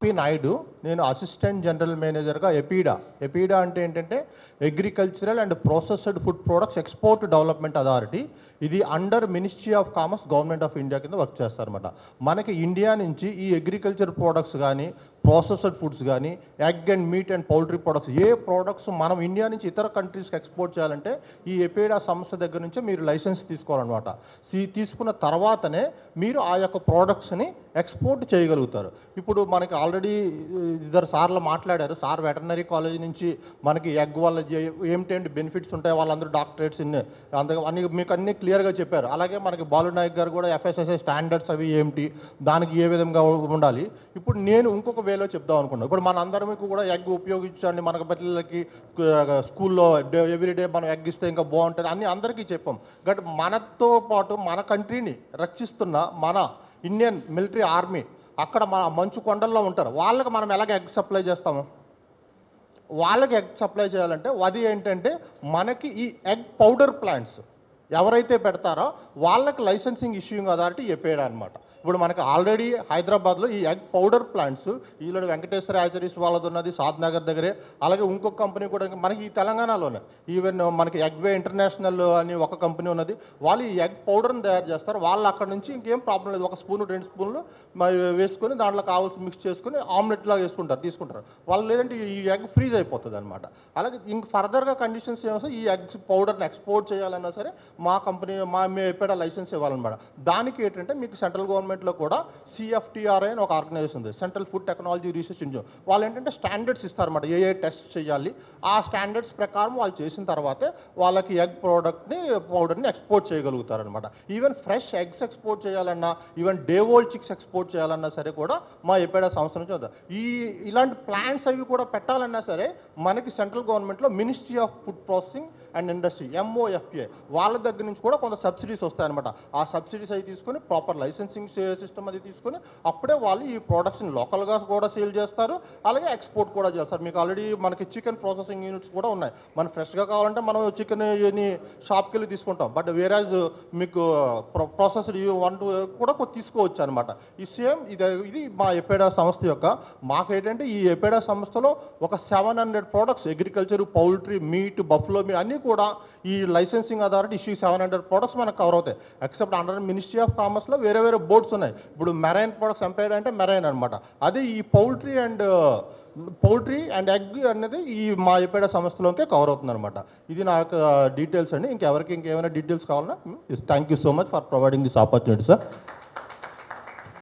P Naidu. నేను assistant general మేనేజర్గా APEDA అంటే ఏంటంటే agricultural and processed food products export development authority. ఇది under ministry of commerce government of India కింద work చేస్తారన్నమాట. మనకి ఇండియా నుంచి ఈ అగ్రికల్చర్ ప్రోడక్ట్స్ కానీ, ప్రాసెస్డ్ ఫుడ్స్ కానీ, egg and meat and poultry products, ఏ ప్రోడక్ట్స్ మనం ఇండియా నుంచి ఇతర కంట్రీస్కి ఎక్స్పోర్ట్ చేయాలంటే ఈ ఎపీడా సంస్థ దగ్గర నుంచే మీరు లైసెన్స్ తీసుకోవాలన్నమాట. తీసుకున్న తర్వాతనే మీరు ఆ యొక్క ప్రోడక్ట్స్ని ఎక్స్పోర్ట్ చేయగలుగుతారు. ఇప్పుడు మనకి ఆల్రెడీ ఇద్దరు సార్లు మాట్లాడారు. సార్ వెటర్నరీ కాలేజ్ నుంచి మనకి ఎగ్ వల్ల ఏమిటేంటి బెనిఫిట్స్ ఉంటాయి, వాళ్ళందరూ డాక్టరేట్స్ అన్ని మీకు అన్నీ క్లియర్గా చెప్పారు. అలాగే మనకి బాలు నాయక్ గారు కూడా FSSAI స్టాండర్డ్స్ అవి ఏమిటి, దానికి ఏ విధంగా ఉండాలి. ఇప్పుడు నేను ఇంకొక వేలో చెప్దాం అనుకున్నాను. ఇప్పుడు మన అందరికీ కూడా ఎగ్ ఉపయోగించండి, మనకు పిల్లలకి స్కూల్లో ఎవ్రీడే మనం ఎగ్ ఇస్తే ఇంకా బాగుంటుంది అని అందరికీ చెప్పాం. బట్ మనతో పాటు మన కంట్రీని రక్షిస్తున్న మన ఇండియన్ మిలిటరీ ఆర్మీ అక్కడ మన మంచు కొండల్లో ఉంటారు. వాళ్ళకి మనం ఎలాగ ఎగ్ సప్లై చేస్తాము? వాళ్ళకి ఎగ్ సప్లై చేయాలంటే అది ఏంటంటే మనకి ఈ ఎగ్ పౌడర్ ప్లాంట్స్ ఎవరైతే పెడతారో వాళ్ళకి లైసెన్సింగ్ ఇష్యూయింగ్ అథారిటీ ఎపీడా అనమాట. ఇప్పుడు మనకి ఆల్రెడీ హైదరాబాద్లో ఈ ఎగ్ పౌడర్ ప్లాంట్స్ ఈలో వెంకటేశ్వర యాచరీస్ వాళ్ళది ఉన్నది సాద్నగర్ దగ్గరే. అలాగే ఇంకొక కంపెనీ కూడా మనకి ఈ తెలంగాణలోనే ఈవెన్ మనకి ఎగ్వే ఇంటర్నేషనల్ అని ఒక కంపెనీ ఉన్నది. వాళ్ళు ఈ ఎగ్ పౌడర్ని తయారు చేస్తారు. వాళ్ళు అక్కడ నుంచి ఇంకేం ప్రాబ్లం లేదు, 1 స్పూన్ 2 స్పూన్లు వేసుకొని దాంట్లో కావాల్సి మిక్స్ చేసుకుని ఆమ్లెట్ లాగా తీసుకుంటారు వాళ్ళు. లేదంటే ఈ ఎగ్ ఫ్రీజ్ అయిపోతుంది అనమాట. అలాగే ఇంక ఫర్దర్గా కండిషన్స్ ఏమో ఈ ఎగ్ పౌడర్ని ఎక్స్పోర్ట్ చేయాలన్నా సరే మా కంపెనీ మేము ఎప్పుడా లైసెన్స్ ఇవ్వాలన్నమాట. దానికి ఏంటంటే మీకు సెంట్రల్ గవర్నమెంట్లో కూడా CFTRI అని ఒక ఆర్గనైజేషన్ ఉంది, central food technology research institute. వాళ్ళు ఏంటంటే స్టాండర్డ్స్ ఇస్తారన్నమాట, ఏ టెస్ట్ చేయాలి. ఆ స్టాండర్డ్స్ ప్రకారం వాళ్ళు చేసిన తర్వాతే వాళ్ళకి ఎగ్ పౌడర్ని ఎక్స్పోర్ట్ చేయగలుగుతారనమాట. ఈవెన్ ఫ్రెష్ ఎగ్స్ ఎక్స్పోర్ట్ చేయాలన్నా, even day old chicks export చేయాలన్నా సరే కూడా మా ఎపీడా సంస్థ నుంచి వద్దాం. ఇలాంటి ప్లాన్స్ అవి కూడా పెట్టాలన్నా సరే మనకి సెంట్రల్ గవర్నమెంట్లో ministry of food processing and industry MOFA వాళ్ళ దగ్గర నుంచి కూడా కొంత సబ్సిడీస్ వస్తాయన్నమాట. ఆ సబ్సిడీస్ అవి తీసుకొని ప్రాపర్ లైసెన్సింగ్ సిస్టమ్ అది తీసుకొని అప్పుడే వాళ్ళు ఈ ప్రోడక్ట్స్ని లోకల్గా కూడా సేల్ చేస్తారు, అలాగే ఎక్స్పోర్ట్ కూడా చేస్తారు. మీకు ఆల్రెడీ మనకి చికెన్ ప్రాసెసింగ్ యూనిట్స్ కూడా ఉన్నాయి. మనం ఫ్రెష్గా కావాలంటే మనం చికెన్ షాప్కి వెళ్ళి తీసుకుంటాం. బట్ వేరేజ్ మీకు ప్రాసెస్డ్ కూడా తీసుకోవచ్చు అనమాట. ఈ సేమ్ ఇది మా ఎపీడా సంస్థ యొక్క మాకేంటంటే ఈ ఎపీడా సంస్థలో ఒక 700 products agriculture, poultry, meet, buffalo meet అన్నీ కూడా ఈ లైసెన్సింగ్ అథారిటీ ఇష్యూ 700 ప్రోడక్ట్స్ మనకు కవర్ అవుతాయి. ఎక్సెప్ట్ అండర్ మినిస్ట్రీ ఆఫ్ కామర్స్లో వేరే బోర్డ్స్ ఉన్నాయి. ఇప్పుడు మెరైన్ ప్రొడక్ట్స్ ఎంపైర్డ్ అంటే మెరైన్ అనమాట. అదే ఈ పౌల్ట్రీ అండ్ ఎగ్ అనేది ఈ మా ఎపీడా సంస్థలోకే కవర్ అవుతుంది అనమాట. ఇది నా యొక్క డీటెయిల్స్ అండి. ఇంకెవరికి ఇంకేమైనా డీటెయిల్స్ కావాలన్నా thank you so much for providing this opportunity sir.